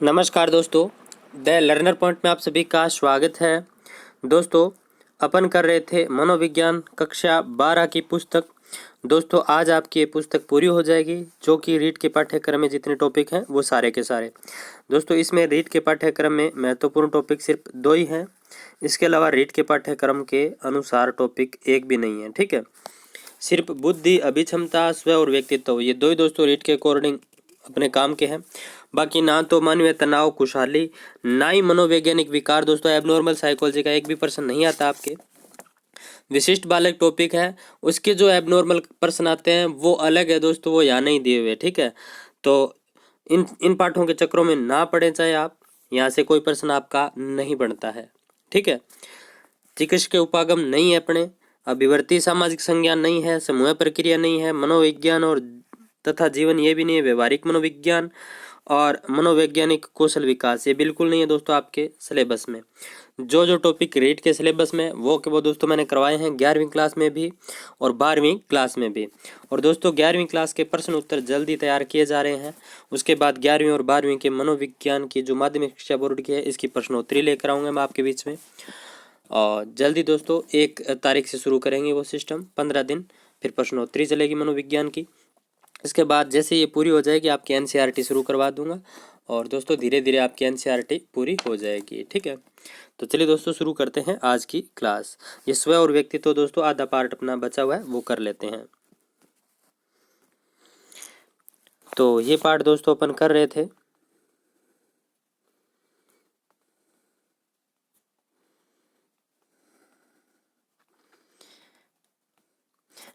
नमस्कार दोस्तों, the learner point में आप सभी का स्वागत है। दोस्तों, अपन कर रहे थे मनोविज्ञान कक्षा 12 की पुस्तक। दोस्तों, आज आपकी ये पुस्तक पूरी हो जाएगी, जो कि रीट के पाठ्यक्रम में जितने टॉपिक हैं वो सारे के सारे। दोस्तों, इसमें रीट के पाठ्यक्रम में महत्वपूर्ण टॉपिक सिर्फ 2 ही हैं। इसके अलावा रीट के पाठ्यक्रम के अनुसार टॉपिक एक भी नहीं है। ठीक है, सिर्फ बुद्धि, अभिक्षमता, स्व और व्यक्तित्व, ये 2 ही दोस्तों रीट के अकॉर्डिंग अपने काम के हैं। बाकी ना तो मानवीय तनाव, खुशहाली, ना ही मनोवैज्ञानिक विकार। दोस्तों, एबनॉर्मल साइकोलॉजी का एक भी प्रश्न नहीं आता आपके। विशिष्ट बालक टॉपिक है, उसके जो एबनॉर्मल प्रश्न आते हैं वो अलग है दोस्तों, वो यहाँ नहीं दिए हुए। ठीक है, तो इन पाठों के चक्रों में ना पड़े, चाहे आप यहाँ से कोई प्रश्न आपका नहीं बनता है। ठीक है, चिकित्सा के उपागम नहीं है अपने, अभिवर्ती सामाजिक संज्ञान नहीं है, समूह प्रक्रिया नहीं है, मनोविज्ञान और तथा जीवन ये भी नहीं है, व्यवहारिक मनोविज्ञान और मनोवैज्ञानिक कौशल विकास ये बिल्कुल नहीं है दोस्तों आपके सिलेबस में। जो जो टॉपिक रीट के सिलेबस में वो दोस्तों मैंने करवाए हैं 11वीं क्लास में भी और 12वीं क्लास में भी। और दोस्तों 11वीं क्लास के प्रश्न उत्तर जल्दी तैयार किए जा रहे हैं। उसके बाद 11वीं और 12वीं के मनोविज्ञान की जो माध्यमिक शिक्षा बोर्ड की है, इसकी प्रश्नोत्तरी लेकर आऊँगा मैं आपके बीच में। और जल्दी दोस्तों 1 तारीख से शुरू करेंगे वो सिस्टम, 15 दिन फिर प्रश्नोत्तरी चलेगी मनोविज्ञान की। इसके बाद जैसे ये पूरी हो जाएगी आपकी एनसीईआरटी शुरू करवा दूंगा और दोस्तों धीरे धीरे आपकी एनसीईआरटी पूरी हो जाएगी। ठीक है, तो चलिए दोस्तों शुरू करते हैं आज की क्लास। ये स्व और व्यक्तित्व दोस्तों आधा पार्ट अपना बचा हुआ है, वो कर लेते हैं। तो ये पार्ट दोस्तों अपन कर रहे थे।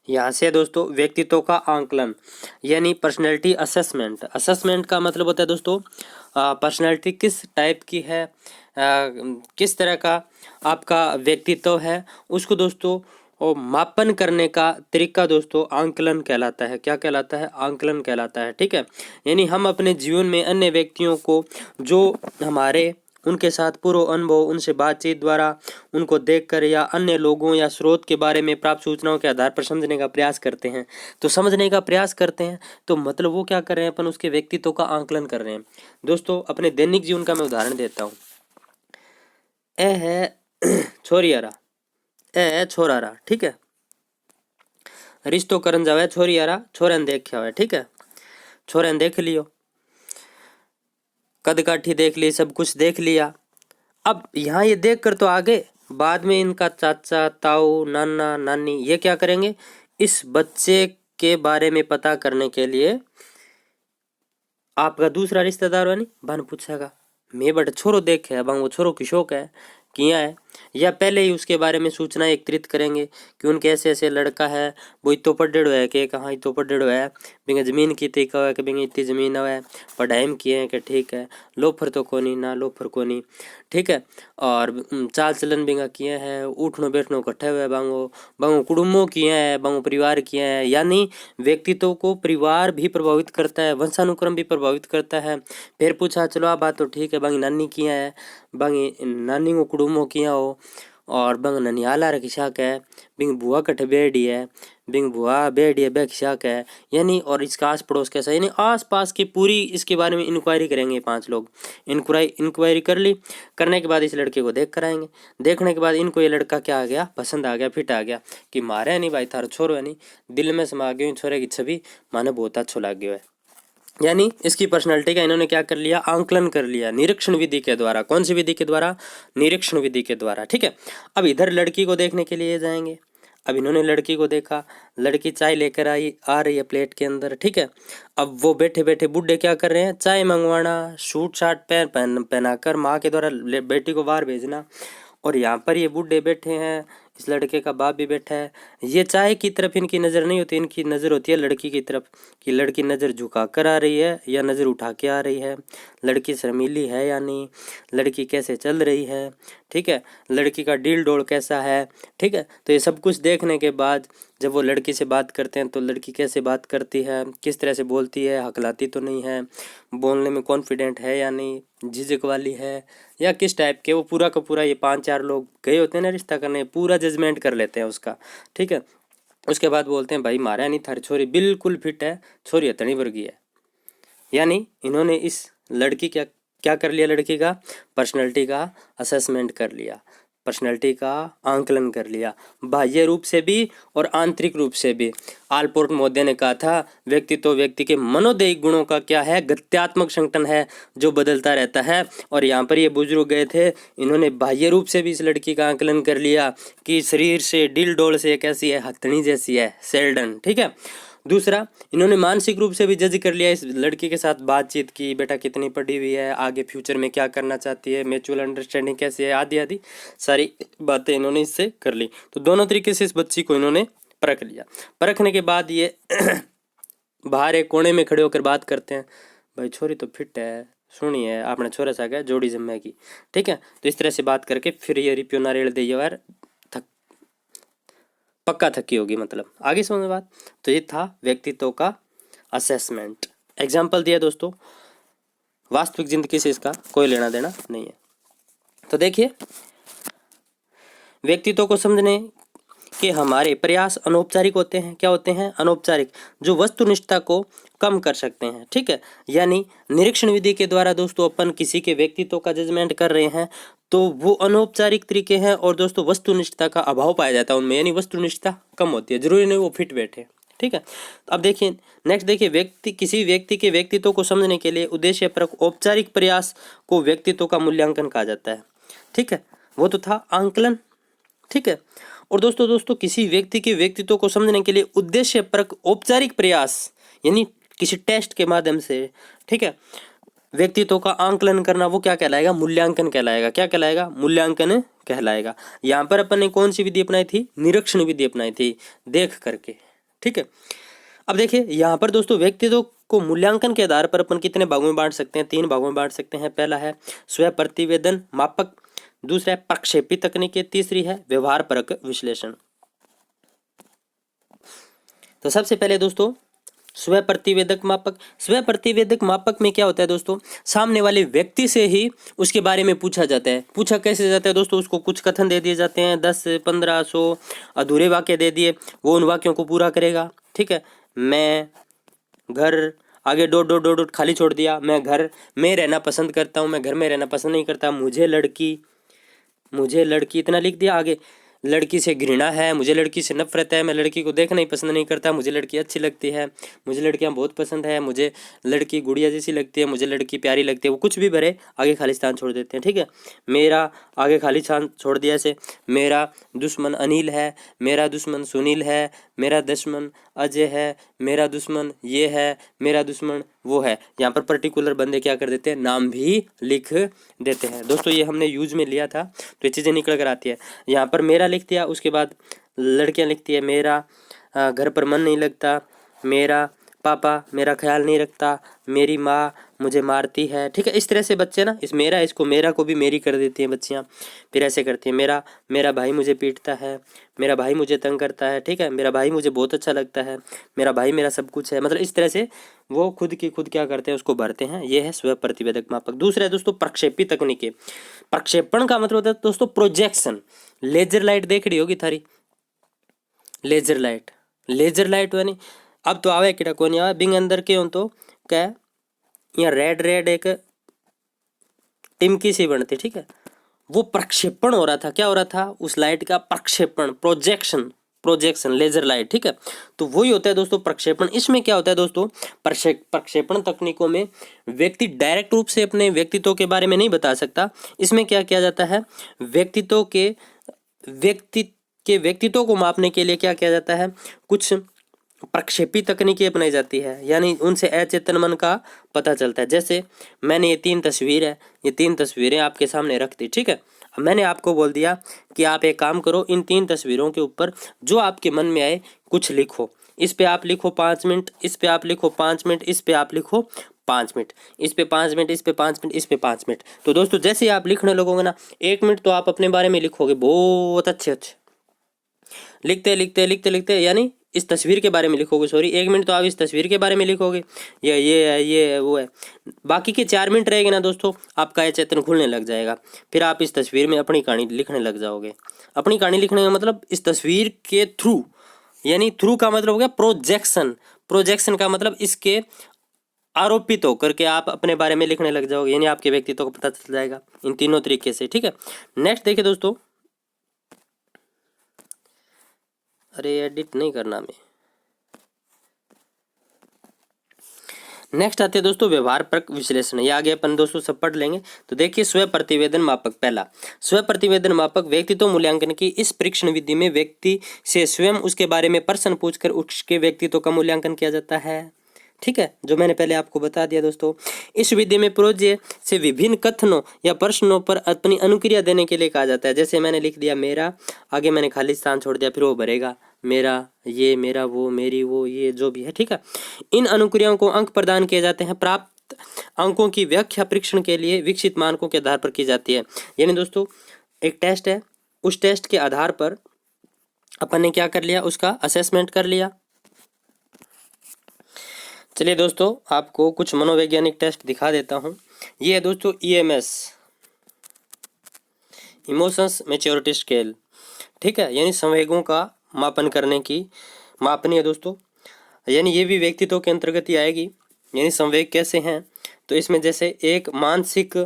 यहाँ से दोस्तों व्यक्तित्व का आंकलन यानी पर्सनैलिटी असेसमेंट। असेसमेंट का मतलब होता है दोस्तों पर्सनैलिटी किस टाइप की है, किस तरह का आपका व्यक्तित्व है, उसको दोस्तों और मापन करने का तरीका दोस्तों आंकलन कहलाता है। क्या कहलाता है? आंकलन कहलाता है। ठीक है, यानी हम अपने जीवन में अन्य व्यक्तियों को जो हमारे उनके साथ पूर्व अनुभव, उनसे बातचीत द्वारा, उनको देखकर या अन्य लोगों या स्रोत के बारे में प्राप्त सूचनाओं के आधार पर समझने का प्रयास करते हैं। तो समझने का प्रयास करते हैं तो मतलब वो क्या कर रहे हैं, अपन उसके व्यक्तित्व का आंकलन कर रहे हैं। दोस्तों अपने दैनिक जीवन का मैं उदाहरण देता हूँ। ए है छोरियारा, ए है छोरारा। ठीक है, रिश्तो करन जावे छोरियारा, छोरे ने देख हुआ है। ठीक है, छोरे ने देख लियो, कद काठी देख ली, सब कुछ देख लिया। अब यहाँ ये देख कर तो आगे, बाद में इनका चाचा, ताऊ, नाना, नानी ये क्या करेंगे, इस बच्चे के बारे में पता करने के लिए आपका दूसरा रिश्तेदार वानी बन पूछेगा, मैं बट छोरो देखे है, वो छोरो की शौक है किया है, या पहले ही उसके बारे में सूचना एकत्रित करेंगे कि उनके ऐसे ऐसे लड़का है, वो इतो पढ़ेड़ो है कि कहाँ इतो पढ़ेड़ो है, बिंगे जमीन की तय है कि बिंगे इतनी जमीन है, पढ़ाई में किए हैं कि ठीक है, लोफर तो कोनी ना लोफर कोनी। ठीक है, और चाल चलन बिंगा किए हैं, उठनो बैठनो इकट्ठे हुए बांगो बांगो कुटुम्बों किए हैं, बांगो परिवार किए हैं। यानी व्यक्तित्व को परिवार भी प्रभावित करता है, वंशानुक्रम भी प्रभावित करता है। फिर पूछा, चलो आ बात तो ठीक है, बांगी नानी किया है, बांगी नानी को कुटुम्बों किया हो, और बंग ननियाला रखी शाक है, बिंग बुआ कट्ठे बेड़ी है, बिंग बुआ बेड़ी है बैक शाक है। यानी और इसका आस पड़ोस कैसा, यानी आस पास की पूरी इसके बारे में इंक्वायरी करेंगे 5 लोग। इंक्वायरी कर ली, करने के बाद इस लड़के को देख कर आएंगे। देखने के बाद इनको ये लड़का क्या आ गया, पसंद आ गया, फिट आ गया कि मारे नहीं भाई थारो छोरो है नहीं, दिल में समा गई छोरे की छवि, माने बहुत अच्छा लग गया है। यानी इसकी पर्सनालिटी का इन्होंने क्या कर लिया, आंकलन कर लिया निरीक्षण विधि के द्वारा। कौन सी विधि के द्वारा? निरीक्षण विधि के द्वारा। ठीक है, अब इधर लड़की को देखने के लिए जाएंगे। अब इन्होंने लड़की को देखा, लड़की चाय लेकर आ रही है प्लेट के अंदर। ठीक है, अब वो बैठे बैठे बूढ़े क्या कर रहे हैं, चाय मंगवाना, सूट शार्ट पहनाकर माँ के द्वारा बेटी को बाहर भेजना। और यहाँ पर ये बूढ़े बैठे हैं, इस लड़के का बाप भी बैठा है। ये चाय की तरफ इनकी नज़र नहीं होती, इनकी नज़र होती है लड़की की तरफ, कि लड़की नज़र झुका कर आ रही है या नज़र उठा के आ रही है, लड़की शर्मीली है या नहीं, लड़की कैसे चल रही है। ठीक है, लड़की का डील डोल कैसा है। ठीक है, तो ये सब कुछ देखने के बाद जब वो लड़की से बात करते हैं तो लड़की कैसे बात करती है, किस तरह से बोलती है, हकलाती तो नहीं है, बोलने में कॉन्फिडेंट है या नहीं, झिझक वाली है या किस टाइप के, वो पूरा का पूरा ये 5-4 लोग गए होते हैं ना रिश्ता करने, पूरा जजमेंट कर लेते हैं उसका। ठीक है, उसके बाद बोलते हैं भाई मारा नहीं थारी छोरी बिल्कुल फिट है, छोरी अतनी वर्गी है। यानी इन्होंने इस लड़की क्या कर लिया लड़की का? पर्सनैलिटी का असेसमेंट कर लिया, पर्सनैलिटी का आंकलन कर लिया, बाह्य रूप से भी और आंतरिक रूप से भी। आलपोर्ट महोदय ने कहा था व्यक्ति तो व्यक्ति के मनोदैहिक गुणों का क्या है? गत्यात्मक संगठन है जो बदलता रहता है। और यहाँ पर ये बुजुर्ग गए थे, इन्होंने बाह्य रूप से भी इस लड़की का आंकलन कर लिया कि शरीर से डील डोल से कैसी है? हथनी जैसी है, सेल्डन। ठीक है। दूसरा, इन्होंने मानसिक रूप से भी जज कर लिया, इस लड़की के साथ बातचीत की, बेटा कितनी पढ़ी हुई है, आगे फ्यूचर में क्या करना चाहती है, म्यूचुअल अंडरस्टैंडिंग कैसी है, आदि आदि सारी बातें इन्होंने इससे कर ली। तो दोनों तरीके से इस बच्ची को इन्होंने परख लिया। परखने के बाद ये बाहर एक कोने में खड़े होकर बात करते हैं, भाई छोरी तो फिट है, सुनिए आपने छोरा सा गया जोड़ी जमेगी। ठीक है। तो इस तरह से बात करके फिर ये रिप्यो नारियल दे यार पक्का थकी होगी, मतलब आगे समझ बात। तो ये था व्यक्तित्व का असेसमेंट। एग्जाम्पल दिया दोस्तों, वास्तविक जिंदगी से इसका कोई लेना देना नहीं है। तो देखिए, व्यक्तित्व को समझने के हमारे प्रयास अनौपचारिक होते हैं। क्या होते हैं? अनौपचारिक, जो वस्तुनिष्ठता को कम कर सकते हैं। ठीक है। यानी निरीक्षण विधि के द्वारा दोस्तों अपन किसी के व्यक्तित्व का जजमेंट कर रहे हैं तो वो अनौपचारिक तरीके हैं और दोस्तों वस्तुनिष्ठता का अभाव पाया जाता है उनमें, यानी वस्तुनिष्ठता कम होती है, जरूरी नहीं वो फिट बैठे। ठीक है। अब देखिए नेक्स्ट, देखिए किसी व्यक्ति के व्यक्तित्व को समझने के लिए उद्देश्यपरक औपचारिक प्रयास को व्यक्तित्व का मूल्यांकन कहा जाता है। ठीक है। वो तो था आंकलन। ठीक है। और दोस्तों किसी व्यक्ति के व्यक्तित्व को समझने के लिए उद्देश्यपरक औपचारिक प्रयास यानी किसी टेस्ट के माध्यम से, ठीक है, व्यक्तित्व का आंकलन करना, वो क्या कहलाएगा? मूल्यांकन कहलाएगा। क्या कहलाएगा? मूल्यांकन कहलाएगा। यहाँ पर अपन ने कौन सी विधि अपनाई थी? निरीक्षण विधि अपनाई थी, देख करके। ठीक है। अब देखिए यहाँ पर दोस्तों व्यक्तित्व को मूल्यांकन के आधार पर अपन कितने भागों में बांट सकते हैं? 3 भागों में बांट सकते हैं। पहला है स्व प्रतिवेदन मापक, दूसरा है प्रक्षेपी तकनीकें, तीसरी है व्यवहार परक विश्लेषण। तो सबसे पहले दोस्तों स्व प्रतिवेदक मापक। स्व प्रतिवेदक मापक में क्या होता है दोस्तों? सामने वाले व्यक्ति से ही उसके बारे में पूछा जाता है। पूछा कैसे जाता है दोस्तों? उसको कुछ कथन दे दिए जाते हैं, 10, 15, 100 अधूरे वाक्य दे दिए, वो उन वाक्यों को पूरा करेगा। ठीक है। मैं घर, आगे डॉट डॉट डॉट डॉट खाली छोड़ दिया, मैं घर में रहना पसंद करता हूँ, मैं घर में रहना पसंद नहीं करता, मुझे लड़की इतना लिख दिया। आगे लड़की से घृणा है, मुझे लड़की से नफरत है, मैं लड़की को देखना ही पसंद नहीं करता, मुझे लड़की अच्छी लगती है, मुझे लड़कियां बहुत पसंद है, मुझे लड़की गुड़िया जैसी लगती है, मुझे लड़की प्यारी लगती है, वो कुछ भी भरे, आगे खाली स्थान छोड़ देते हैं। ठीक है। मेरा, आगे खाली स्थान छोड़ दिया ऐसे, मेरा दुश्मन अनिल है, मेरा दुश्मन सुनील है, मेरा दुश्मन अजय है, मेरा दुश्मन ये है, मेरा दुश्मन वो है। यहाँ पर पर्टिकुलर बंदे क्या कर देते हैं? नाम भी लिख देते हैं। दोस्तों ये हमने यूज में लिया था तो ये चीज़ें निकल कर आती है। यहाँ पर मेरा लिख दिया, उसके बाद लड़कियाँ लिखती है मेरा घर पर मन नहीं लगता, मेरा पापा मेरा ख्याल नहीं रखता, मेरी माँ मुझे मारती है। ठीक है। इस तरह से बच्चे ना इस मेरा, इसको मेरा को भी मेरी कर देती हैं बच्चियाँ। फिर ऐसे करती हैं, मेरा भाई मुझे पीटता है, मेरा भाई मुझे तंग करता है। ठीक है। मेरा भाई मुझे बहुत अच्छा लगता है, मेरा भाई मेरा सब कुछ है। मतलब इस तरह से वो खुद क्या करते हैं? उसको भरते हैं। ये है स्व प्रतिवेदक मापक। दूसरा है दोस्तों प्रक्षेपी तकनीकें। प्रक्षेपण का मतलब होता है दोस्तों प्रोजेक्शन। लेजर लाइट देख रही होगी थारी, लेजर लाइट यानी अब तो आवे किड़ा कोनी आवे बिंग अंदर के तो क्या यहाँ रेड एक टिमकी सी बनती। ठीक है। वो प्रक्षेपण हो रहा था। क्या हो रहा था? उस लाइट का प्रक्षेपण, प्रोजेक्शन लेजर लाइट। ठीक है। तो वही होता है दोस्तों प्रक्षेपण। इसमें क्या होता है दोस्तों? प्रक्षेपण तकनीकों में व्यक्ति डायरेक्ट रूप से अपने व्यक्तित्व के बारे में नहीं बता सकता। इसमें क्या किया जाता है? व्यक्तित्व को मापने के लिए क्या किया जाता है? कुछ प्रक्षेपी तकनीकें अपनाई जाती है, यानी उनसे अचेतन मन का पता चलता है। जैसे मैंने ये 3 तस्वीर है, ये 3 तस्वीरें आपके सामने रख दी। ठीक है। मैंने आपको बोल दिया कि आप एक काम करो, इन 3 तस्वीरों के ऊपर जो आपके मन में आए कुछ लिखो। इस पे आप लिखो 5 मिनट, इस पे आप लिखो 5 मिनट, इस पे आप लिखो 5 मिनट, इस पे 5 मिनट, इस पे 5 मिनट, इस पे 5 मिनट। तो दोस्तों जैसे आप लिखने लगोगे ना, 1 मिनट तो आप अपने बारे में लिखोगे बहुत अच्छे लिखते यानी इस तस्वीर के बारे में लिखोगे, सॉरी 1 मिनट तो आप इस तस्वीर के बारे में लिखोगे, ये है, ये है, वो है। बाकी के 4 मिनट रहेंगे ना दोस्तों, आपका ये चेतन खुलने लग जाएगा। फिर आप इस तस्वीर में अपनी कहानी लिखने लग जाओगे। अपनी कहानी लिखने का मतलब इस तस्वीर के थ्रू, यानी थ्रू का मतलब हो गया प्रोजेक्शन। प्रोजेक्शन का मतलब इसके आरोपित होकर के आप अपने बारे में लिखने लग जाओगे, यानी आपके व्यक्तित्व को पता चल जाएगा इन तीनों तरीके से, ठीक है। नेक्स्ट देखिए दोस्तों, अरे एडिट नहीं करना मैं। नेक्स्ट आते हैं दोस्तों व्यवहार परक विश्लेषण। ये आगे अपन दोस्तों सब पढ़ लेंगे। तो देखिए स्व प्रतिवेदन मापक। पहला, स्व प्रतिवेदन मापक व्यक्तित्व मूल्यांकन की इस परीक्षण विधि में व्यक्ति से स्वयं उसके बारे में प्रश्न पूछकर उसके व्यक्तित्व का मूल्यांकन किया जाता है, ठीक है, जो मैंने पहले आपको बता दिया दोस्तों। इस विधि में प्रोज्य से विभिन्न कथनों या प्रश्नों पर अपनी अनुक्रिया देने के लिए कहा जाता है। जैसे मैंने लिख दिया मेरा, आगे मैंने खाली स्थान छोड़ दिया, फिर वो भरेगा मेरा ये, मेरा वो, मेरी वो, ये जो भी है, ठीक है। इन अनुक्रियाओं को अंक प्रदान किए जाते हैं। प्राप्त अंकों की व्याख्या परीक्षण के लिए विकसित मानकों के आधार पर की जाती है। यानी दोस्तों एक टेस्ट है, उस टेस्ट के आधार पर अपन ने क्या कर लिया, उसका असेसमेंट कर लिया। चलिए दोस्तों आपको कुछ मनोवैज्ञानिक टेस्ट दिखा देता हूँ। ये है दोस्तों EMS, इमोशंस मैच्योरिटी स्केल, ठीक है, यानी संवेगों का मापन करने की मापनी है दोस्तों। यानी ये भी व्यक्तित्व के अंतर्गत ही आएगी। यानी संवेग कैसे हैं, तो इसमें जैसे एक मानसिक,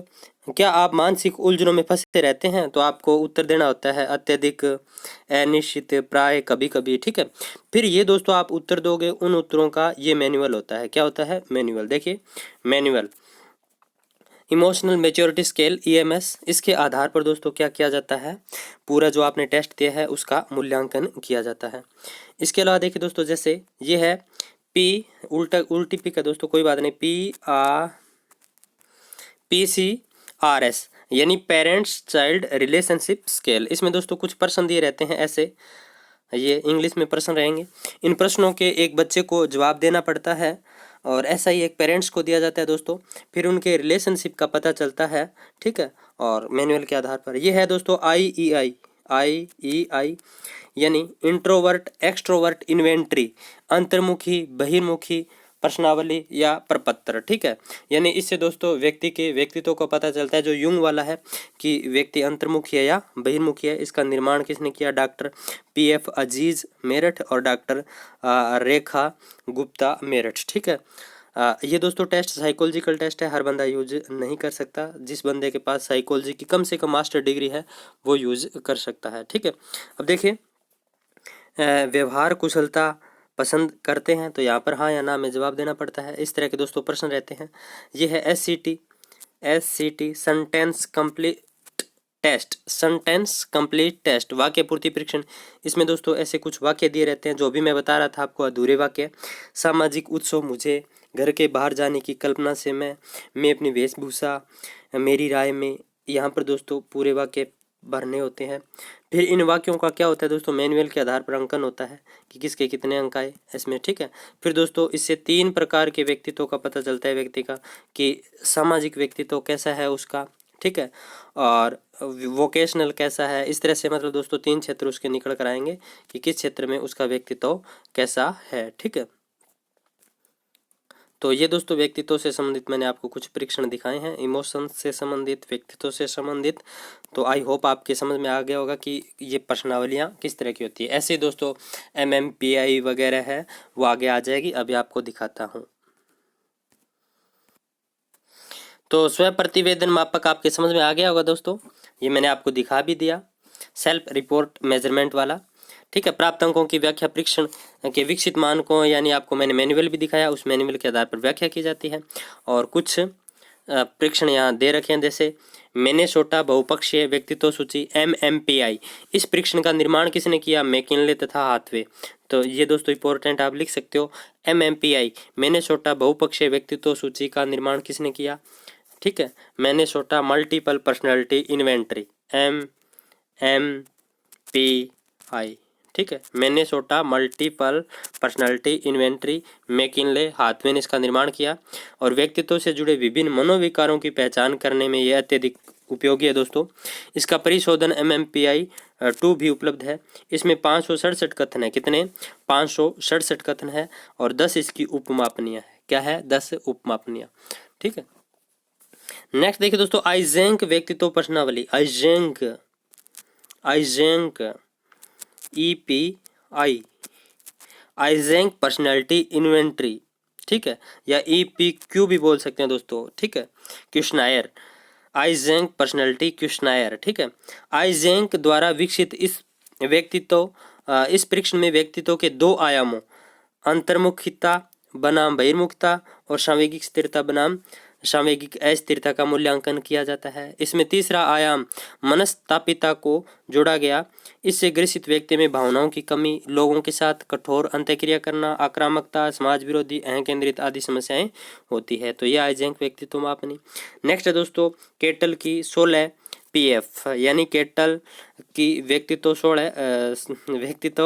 क्या आप मानसिक उलझनों में फंसे रहते हैं, तो आपको उत्तर देना होता है अत्यधिक, अनिश्चित, प्राय, कभी कभी, ठीक है। फिर ये दोस्तों आप उत्तर दोगे, उन उत्तरों का ये मैनुअल होता है। क्या होता है, मैनुअल। देखिए manual, emotional maturity scale EMS, इसके आधार पर दोस्तों क्या किया जाता है, पूरा जो आपने टेस्ट दिया है उसका मूल्यांकन किया जाता है। इसके अलावा देखिए दोस्तों जैसे ये है P, उल्टी P का दोस्तों कोई बात नहीं, PCRS, यानी पेरेंट्स चाइल्ड रिलेशनशिप स्केल। इसमें दोस्तों कुछ प्रश्न दिए रहते हैं ऐसे, ये इंग्लिश में प्रश्न रहेंगे। इन प्रश्नों के एक बच्चे को जवाब देना पड़ता है और ऐसा ही एक पेरेंट्स को दिया जाता है दोस्तों। फिर उनके रिलेशनशिप का पता चलता है, ठीक है, और मैनुअल के आधार पर। ये है दोस्तों IEI, यानी इंट्रोवर्ट एक्सट्रोवर्ट इन्वेंट्री, अंतर्मुखी बहिर्मुखी प्रश्नावली या प्रपत्र, ठीक है। यानी इससे दोस्तों व्यक्ति के व्यक्तित्व को पता चलता है। जो युंग वाला है कि व्यक्ति अंतर्मुखी है या बहिर्मुखी है, इसका निर्माण किसने किया, डॉक्टर PF अजीज मेरठ और डॉक्टर रेखा गुप्ता मेरठ, ठीक है। ये दोस्तों टेस्ट साइकोलॉजिकल टेस्ट है, हर बंदा यूज नहीं कर सकता। जिस बंदे के पास साइकोलॉजी की कम से कम मास्टर डिग्री है वो यूज कर सकता है, ठीक है। अब देखिए व्यवहार कुशलता पसंद करते हैं, तो यहाँ पर हाँ या ना में जवाब देना पड़ता है। इस तरह के दोस्तों प्रश्न रहते हैं। ये है SCT sentence complete test, sentence complete test, वाक्य पूर्ति परीक्षण। इसमें दोस्तों ऐसे कुछ वाक्य दिए रहते हैं जो भी मैं बता रहा था आपको, अधूरे वाक्य। सामाजिक उत्सव, मुझे घर के बाहर जाने की कल्पना से मैं अपनी वेशभूषा, मेरी राय में, यहाँ पर दोस्तों पूरे वाक्य भरने होते हैं। फिर इन वाक्यों का क्या होता है दोस्तों, मैनुअल के आधार पर अंकन होता है कि किसके कितने अंक आए इसमें, ठीक है। फिर दोस्तों इससे 3 प्रकार के व्यक्तित्व का पता चलता है व्यक्ति का, कि सामाजिक व्यक्तित्व कैसा है उसका, ठीक है, और वोकेशनल कैसा है। इस तरह से मतलब दोस्तों 3 क्षेत्र उसके निकल कर आएंगे कि किस क्षेत्र में उसका व्यक्तित्व कैसा है, ठीक है। तो ये दोस्तों व्यक्तित्व से संबंधित मैंने आपको कुछ परीक्षण दिखाए हैं, इमोशन से संबंधित, व्यक्तित्व से संबंधित। तो आई होप आपके समझ में आ गया होगा कि ये प्रश्नावलियाँ किस तरह की होती है। ऐसे दोस्तों MMPI वगैरह है वो आगे आ जाएगी, अभी आपको दिखाता हूँ। तो स्व प्रतिवेदन मापक आपके समझ में आ गया होगा दोस्तों, ये मैंने आपको दिखा भी दिया, सेल्फ रिपोर्ट मेजरमेंट वाला, ठीक है। प्राप्त अंकों की व्याख्या परीक्षण के विकसित मानकों, यानी आपको मैंने मैनुअल भी दिखाया, उस मैनुअल के आधार पर व्याख्या की जाती है। और कुछ परीक्षण यहाँ दे रखे हैं, जैसे मिनेसोटा बहुपक्षीय व्यक्तित्व सूची MMPI, इस परीक्षण का निर्माण किसने किया, मैकिन्ले तथा हाथवे। तो ये दोस्तों इंपॉर्टेंट आप लिख सकते हो, MMPI मिनेसोटा बहुपक्षीय व्यक्तित्व सूची का निर्माण किसने किया, ठीक है, Minnesota multiple personality inventory MMPI, ठीक है, Minnesota multiple personality inventory McKinley Hathaway ने इसका निर्माण किया। और व्यक्तित्व से जुड़े विभिन्न मनोविकारों की पहचान करने में यह अत्यधिक उपयोगी है दोस्तों। इसका परिशोधन MMPI 2 भी उपलब्ध है। इसमें 567 कथन है, कितने, 567 कथन है, और 10 इसकी उपमापनियाँ है। क्या है, 10 उपमापनियाँ, ठीक है। नेक्स्ट देखिए दोस्तों आइजेंक व्यक्तित्व प्रश्नावली, Eysenck EPI, Eysenck personality inventory ठीक है, या EPQ भी बोल सकते हैं दोस्तों, ठीक है। क्वेश्चनायर, आइजेंक पर्सनैलिटी क्वेश्चनायर, ठीक है। आइजेंक द्वारा विकसित इस परीक्षण में व्यक्तित्व के दो आयामों अंतर्मुखिता बनाम बहिर्मुखता और सांवेगिक स्थिरता बनाम सांवेगिक अस्थिरता का मूल्यांकन किया जाता है। इसमें तीसरा आयाम मनस्तापिता को जोड़ा गया। इससे ग्रसित व्यक्ति में भावनाओं की कमी, लोगों के साथ कठोर अंतःक्रिया करना, आक्रामकता, समाज विरोधी, अहं केंद्रित आदि समस्याएं होती है। तो यह आइजेंक व्यक्तित्व मापनी। नेक्स्ट है दोस्तों केटल की 16 PF यानी केटल की व्यक्तित्व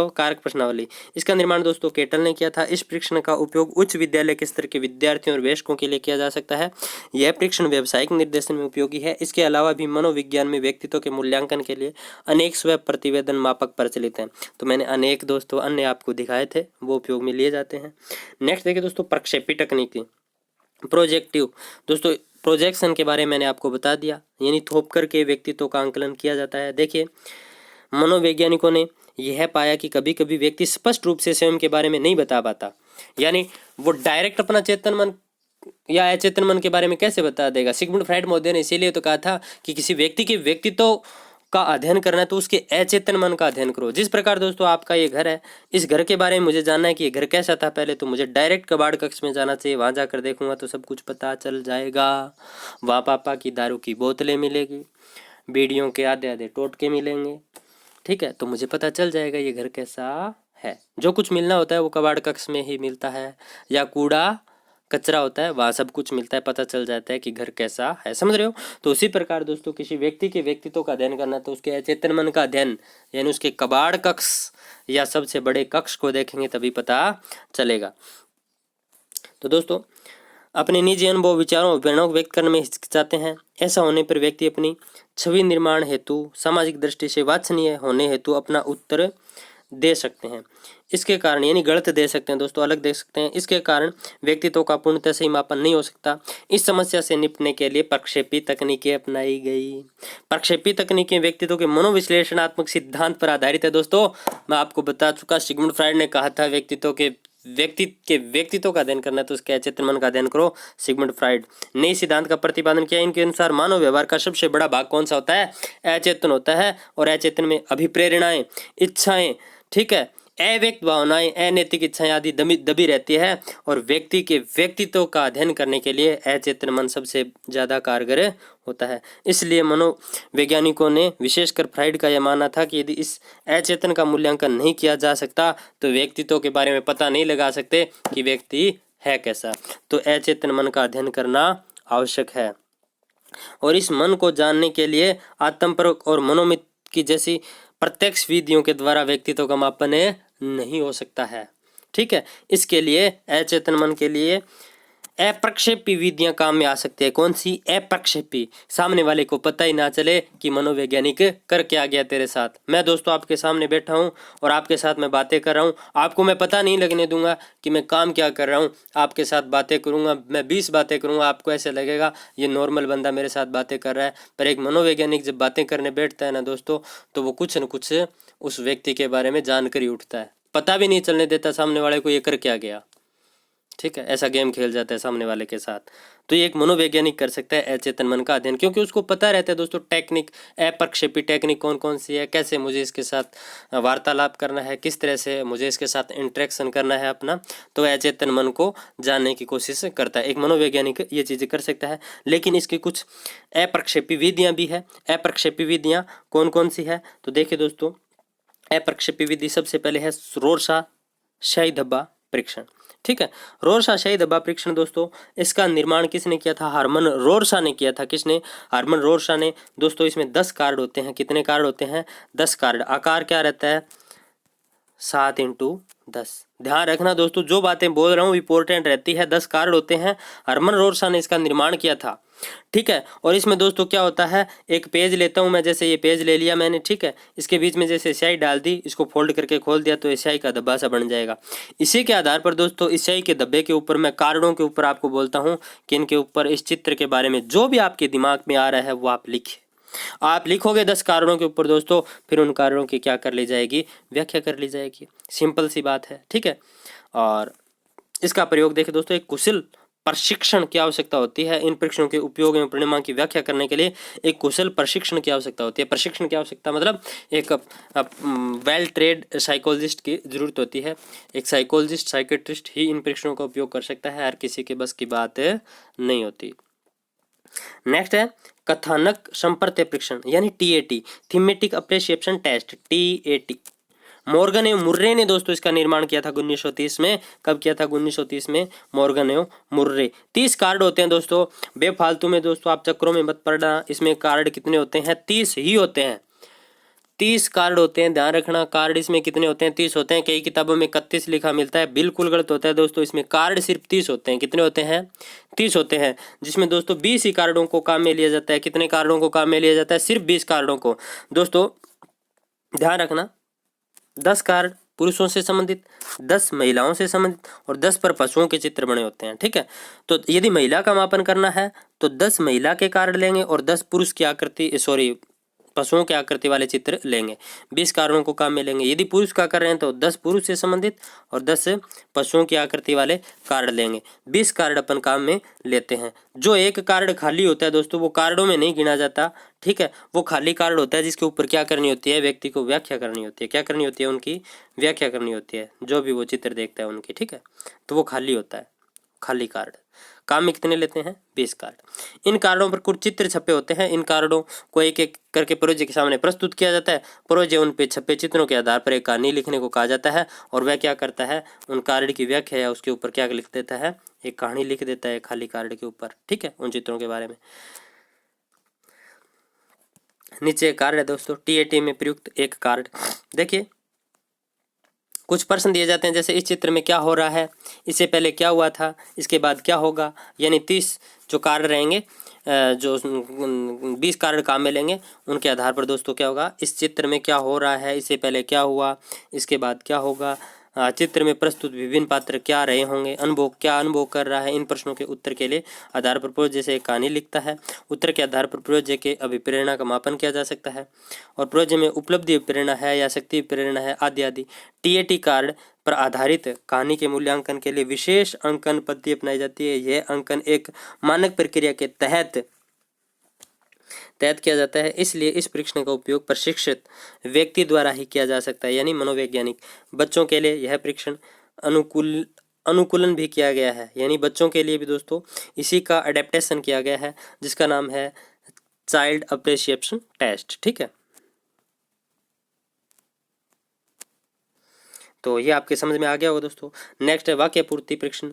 कारक प्रश्नावली। इसका निर्माण दोस्तों केटल ने किया था। इस परीक्षण का उपयोग उच्च विद्यालय के स्तर के विद्यार्थियों और वयस्कों के लिए किया जा सकता है। यह परीक्षण व्यावसायिक निर्देशन में उपयोगी है। इसके अलावा भी मनोविज्ञान में व्यक्तित्व के मूल्यांकन के लिए अनेक स्व प्रतिवेदन मापक प्रचलित हैं। तो मैंने अनेक दोस्तों अन्य आपको दिखाए थे, वो उपयोग में लिए जाते हैं। नेक्स्ट देखिए दोस्तों प्रक्षेपी तकनीकी। प्रोजेक्टिव दोस्तों, प्रोजेक्शन के बारे में मैंने आपको बता दिया, यानी थोप करके व्यक्तित्व का आंकलन किया जाता है। देखिए मनोवैज्ञानिकों ने यह पाया कि कभी कभी व्यक्ति स्पष्ट रूप से स्वयं के बारे में नहीं बता पाता, यानी वो डायरेक्ट अपना चेतन मन या अचेतन मन के बारे में कैसे बता देगा। सिगमुंड फ्राइड महोदय ने इसीलिए तो कहा था कि किसी व्यक्ति के व्यक्तित्व का अध्ययन करना है तो उसके अचेतन मन का अध्ययन करो। जिस प्रकार दोस्तों आपका ये घर है, इस घर के बारे में मुझे जानना है कि ये घर कैसा था पहले, तो मुझे डायरेक्ट कबाड़ कक्ष में जाना चाहिए, वहां जाकर देखूंगा तो सब कुछ पता चल जाएगा। वहाँ पापा की दारू की बोतलें मिलेगी, बीड़ियों के आधे आधे टोटके मिलेंगे, ठीक है, तो मुझे पता चल जाएगा ये घर कैसा है। जो कुछ मिलना होता है वो कबाड़ कक्ष में ही मिलता है, या कूड़ा कचरा होता है वहाँ सब कुछ मिलता है, पता चल जाता है कि घर कैसा है। समझ रहे हो। तो उसी प्रकार दोस्तों किसी व्यक्ति के व्यक्तित्व का अध्ययन करना तो उसके अचेतन मन का अध्ययन, यानी उसके कबाड़ कक्ष या सबसे बड़े कक्ष को देखेंगे तभी पता चलेगा। तो दोस्तों अपने निजी अनुभव, विचारों और प्रेरणाओं को व्यक्त करने में हिचकिचाते हैं। ऐसा होने पर व्यक्ति अपनी छवि निर्माण हेतु, सामाजिक दृष्टि से वांछनीय होने हेतु अपना उत्तर दे सकते हैं। इसके कारण, यानी गलत दे सकते हैं दोस्तों, अलग दे सकते हैं। इसके कारण व्यक्तित्व का पूर्णतः सही मापन नहीं हो सकता। इस समस्या से निपटने के लिए प्रक्षेपी तकनीकें अपनाई गई। प्रक्षेपी तकनीकें व्यक्तित्व के मनोविश्लेषणात्मक सिद्धांत पर आधारित है। दोस्तों मैं आपको बता चुका, सिगमुंड फ्राइड ने कहा था व्यक्तित्व का अध्ययन करना है तो उसके अचेतन मन का अध्ययन करो। सिगमुंड फ्राइड ने सिद्धांत का प्रतिपादन किया। इनके अनुसार मानव व्यवहार का सबसे बड़ा भाग कौन सा होता है? अचेतन होता है। और अचेतन में अभिप्रेरणाएं, इच्छाएं, ठीक है, अव्यक्त भावनाएं, अनैतिक इच्छाएं आदि दबी रहती है। और व्यक्ति के व्यक्तित्व का अध्ययन करने के लिए अचेतन मन सबसे ज्यादा कारगर होता है। इसलिए मनोवैज्ञानिकों ने, विशेषकर फ्राइड का यह मानना था कि यदि इस अचेतन का मूल्यांकन नहीं किया जा सकता तो व्यक्तित्व के बारे में पता नहीं लगा सकते कि व्यक्ति है कैसा। तो अचेतन मन का अध्ययन करना आवश्यक है। और इस मन को जानने के लिए आत्मपरक और मनोमित की जैसी प्रत्यक्ष विधियों के द्वारा व्यक्तित्व का मापन नहीं हो सकता है। ठीक है, इसके लिए अचेतन मन के लिए अप्रक्षेपी विधियां काम में आ सकती है। कौन सी? अप्रक्षेपी। सामने वाले को पता ही ना चले कि मनोवैज्ञानिक कर क्या गया तेरे साथ। मैं दोस्तों आपके सामने बैठा हूं और आपके साथ मैं बातें कर रहा हूं, आपको मैं पता नहीं लगने दूंगा कि मैं काम क्या कर रहा हूं। आपके साथ बातें करूंगा, मैं 20 बातें करूंगा, आपको ऐसे लगेगा ये नॉर्मल बंदा मेरे साथ बातें कर रहा है। पर एक मनोवैज्ञानिक जब बातें करने बैठता है ना दोस्तों, तो वो कुछ न कुछ उस व्यक्ति के बारे में जानकर ही उठता है। पता भी नहीं चलने देता सामने वाले को ये कर क्या गया। ठीक है, ऐसा गेम खेल जाता है सामने वाले के साथ। तो ये एक मनोवैज्ञानिक कर सकता है अचेतन मन का अध्ययन, क्योंकि उसको पता रहता है दोस्तों टेक्निक, अप्रक्षेपी टेक्निक कौन कौन सी है, कैसे मुझे इसके साथ वार्तालाप करना है, किस तरह से मुझे इसके साथ इंटरेक्शन करना है अपना। तो अचेतन मन को जानने की कोशिश करता है। एक मनोवैज्ञानिक ये चीज़ें कर सकता है। लेकिन इसकी कुछ अप्रक्षेपी विधियाँ भी है। अप्रक्षेपी विधियाँ कौन कौन सी है? तो देखिए दोस्तों, अप्रक्षेपी विधि सबसे पहले है रोरशा शाही धब्बा परीक्षण। ठीक है, रोरशा शाही धब्बा परीक्षण दोस्तों, इसका निर्माण किसने किया था? हरमन रोरशा ने किया था। किसने? हरमन रोरशा ने। दोस्तों इसमें 10 कार्ड होते हैं। कितने कार्ड होते हैं? 10 कार्ड। आकार क्या रहता है? 7x10। ध्यान रखना दोस्तों, जो बातें बोल रहा हूँ इंपॉर्टेंट रहती है। 10 कार्ड होते हैं। हरमन रोरशा ने इसका निर्माण किया था। ठीक है, और इसमें दोस्तों क्या होता है, एक पेज लेता हूं मैं, जैसे ये पेज ले लिया मैंने, ठीक है, इसके बीच में जैसे स्याही डाल दी, इसको फोल्ड करके खोल दिया तो स्याही का धब्बा सा बन जाएगा। इसी के आधार पर दोस्तों इस स्याही के धब्बे के ऊपर मैं कार्डों के ऊपर आपको बोलता हूं कि इनके ऊपर इस चित्र के बारे में जो भी आपके दिमाग में आ रहा है वो आप लिखिए। आप लिखोगे 10 कारणों के ऊपर दोस्तों, फिर उन कारणों की क्या कर ली जाएगी? व्याख्या कर ली जाएगी। सिंपल सी बात है। ठीक है, और इसका प्रयोग देखें दोस्तों, एक कुशल प्रशिक्षण की आवश्यकता होती है। इन परीक्षणों के उपयोग एवं परिणाम की व्याख्या करने के लिए एक कुशल प्रशिक्षण की आवश्यकता होती है। प्रशिक्षण की आवश्यकता मतलब एक वेल ट्रेड साइकोलॉजिस्ट की जरूरत होती है। एक साइकोलॉजिस्ट साइकेट्रिस्ट ही इन परीक्षणों का उपयोग कर सकता है, हर किसी के बस की बात नहीं होती। नेक्स्ट है कथानक संप्रत्य परीक्षण यानी TAT, thematic appreciation test, TAT। Morgan एवं मुर्रे ने दोस्तों इसका निर्माण किया था 1930 में। कब किया था? 1930 में मॉर्गन एवं मुर्रे। 30 कार्ड होते हैं दोस्तों, बेफालतू में दोस्तों आप चक्रों में मत पड़ना। इसमें कार्ड कितने होते हैं? 30 ही होते हैं। 30 कार्ड होते हैं, ध्यान रखना। कार्ड इसमें कितने होते हैं? 30 होते हैं। कई किताबों में 31 लिखा मिलता है, बिल्कुल गलत होता है दोस्तों। इसमें कार्ड सिर्फ 30 होते हैं। कितने होते हैं? 30 होते हैं, जिसमें दोस्तों 20 ही कार्डों को काम में लिया जाता है। कितने कार्डों को काम में लिया जाता है? सिर्फ 20 कार्डों को। दोस्तों ध्यान रखना, 10 कार्ड पुरुषों से संबंधित, 10 महिलाओं से संबंधित और 10 पर पशुओं के चित्र बने होते हैं। ठीक है, तो यदि महिला का मापन करना है तो 10 महिला के कार्ड लेंगे और 10 पुरुष की आकृति पशुओं के आकृति वाले चित्र लेंगे। 20 कार्डों को काम में लेंगे। यदि पुरुष का कर रहे हैं तो 10 पुरुष से संबंधित और 10 पशुओं की आकृति वाले कार्ड लेंगे। 20 कार्ड अपन काम में लेते हैं। जो एक कार्ड खाली होता है दोस्तों, वो कार्डों में नहीं गिना जाता। ठीक है, वो खाली कार्ड होता है जिसके ऊपर क्या करनी होती है? व्यक्ति को व्याख्या करनी होती है। क्या करनी होती है? उनकी व्याख्या करनी होती है, जो भी वो चित्र देखता है उनकी। ठीक है, तो वो खाली होता है, खाली कार्ड। काम में कितने लेते हैं? 20 कार्ड। इन कार्डों पर कुछ चित्र छपे होते हैं। इन कार्डों को एक एक करके प्रोजे के सामने प्रस्तुत किया जाता है। प्रोजे उन पे छपे चित्रों के आधार पर एक कहानी लिखने को कहा जाता है और वह क्या करता है? उन कार्ड की व्याख्या या उसके ऊपर क्या लिख देता है? एक कहानी लिख देता है खाली कार्ड के ऊपर। ठीक है, उन चित्रों के बारे में। नीचे एक कार्ड है दोस्तों, TAT में प्रयुक्त एक कार्ड। देखिए कुछ प्रश्न दिए जाते हैं, जैसे इस चित्र में क्या हो रहा है, इससे पहले क्या हुआ था, इसके बाद क्या होगा। यानी 30 जो कार्ड रहेंगे, जो 20 कार्ड काम में लेंगे, उनके आधार पर दोस्तों क्या होगा? इस चित्र में क्या हो रहा है, इससे पहले क्या हुआ, इसके बाद क्या होगा। चित्र में प्रस्तुत विभिन्न पात्र क्या रहे होंगे, क्या अनुभव कर रहा है। इन प्रश्नों के उत्तर के लिए आधार पर प्रोजे से एक कहानी लिखता है। उत्तर के आधार पर प्रोजे के अभिप्रेरणा का मापन किया जा सकता है और प्रोजे में उपलब्धि प्रेरणा है या शक्ति प्रेरणा है आदि आदि। TAT कार्ड पर आधारित कहानी के मूल्यांकन के लिए विशेष अंकन पद्धति अपनाई जाती है। यह अंकन एक मानक प्रक्रिया के तहत किया जाता है, इसलिए इस परीक्षण का उपयोग प्रशिक्षित व्यक्ति द्वारा ही किया जा सकता है, यानी मनोवैज्ञानिक। बच्चों के लिए यह परीक्षण अनुकूलन भी किया गया है, यानी बच्चों के लिए भी दोस्तों इसी का अडेप्टेशन किया गया है, जिसका नाम है चाइल्ड अप्रिसिएशन टेस्ट। ठीक है, तो ये आपके समझ में आ गया होगा दोस्तों। नेक्स्ट है वाक्य पूर्ति परीक्षण,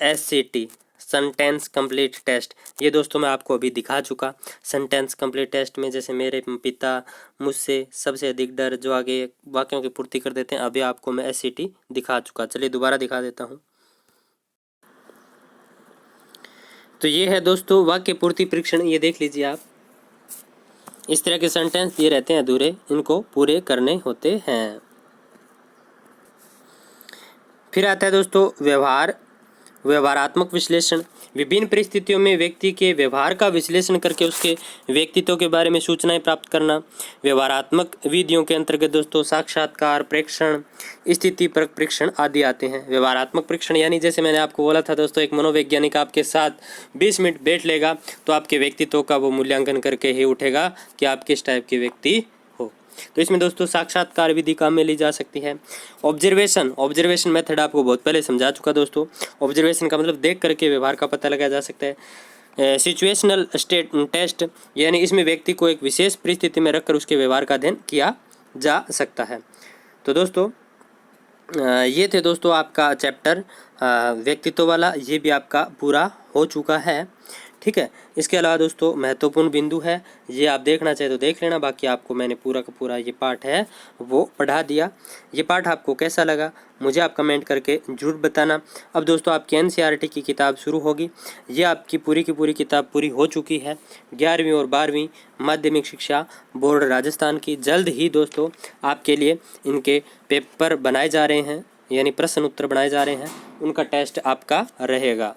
SCT, सेंटेंस कंप्लीट टेस्ट। ये दोस्तों मैं आपको अभी दिखा चुका। सेंटेंस कंप्लीट टेस्ट में जैसे मेरे पिता मुझसे सबसे अधिक डर, जो आगे वाक्यों की पूर्ति कर देते हैं, अभी आपको मैं SCT दिखा चुका। चलिए दोबारा दिखा देता हूँ। तो ये है दोस्तों वाक्य पूर्ति परीक्षण, ये देख लीजिए आप। इस तरह के सेंटेंस दिए रहते हैं अधूरे, इनको पूरे करने होते हैं। फिर आता है दोस्तों व्यवहारात्मक विश्लेषण। विभिन्न परिस्थितियों में व्यक्ति के व्यवहार का विश्लेषण करके उसके व्यक्तित्व के बारे में सूचनाएं प्राप्त करना। व्यवहारात्मक विधियों के अंतर्गत दोस्तों साक्षात्कार, प्रेक्षण, स्थिति परक परीक्षण आदि आते हैं। व्यवहारात्मक परीक्षण यानी जैसे मैंने आपको बोला था दोस्तों, एक मनोवैज्ञानिक आपके साथ 20 मिनट बैठ लेगा तो आपके व्यक्तित्व का वो मूल्यांकन करके ही उठेगा कि आप किस टाइप के व्यक्ति हो। तो इसमें दोस्तों साक्षात्कार विधि काम में ली जा सकती है। ऑब्जर्वेशन मेथड आपको बहुत पहले समझा चुका दोस्तों। ऑब्जर्वेशन का मतलब देख करके व्यवहार का पता लगाया जा सकता है। सिचुएशनल टेस्ट यानी इसमें व्यक्ति को एक विशेष परिस्थिति में रखकर उसके व्यवहार का अध्ययन किया जा सकता है। तो दोस्तों ये थे दोस्तों आपका चैप्टर व्यक्तित्व वाला, ये भी आपका पूरा हो चुका है। ठीक है, इसके अलावा दोस्तों महत्वपूर्ण बिंदु है, ये आप देखना चाहे तो देख लेना। बाकी आपको मैंने पूरा का पूरा ये पार्ट है वो पढ़ा दिया। ये पार्ट आपको कैसा लगा मुझे आप कमेंट करके ज़रूर बताना। अब दोस्तों आपकी NCERT की किताब शुरू होगी। ये आपकी पूरी की पूरी किताब पूरी हो चुकी है, 11वीं और 12वीं माध्यमिक शिक्षा बोर्ड राजस्थान की। जल्द ही दोस्तों आपके लिए इनके पेपर बनाए जा रहे हैं, यानी प्रश्न उत्तर बनाए जा रहे हैं, उनका टेस्ट आपका रहेगा।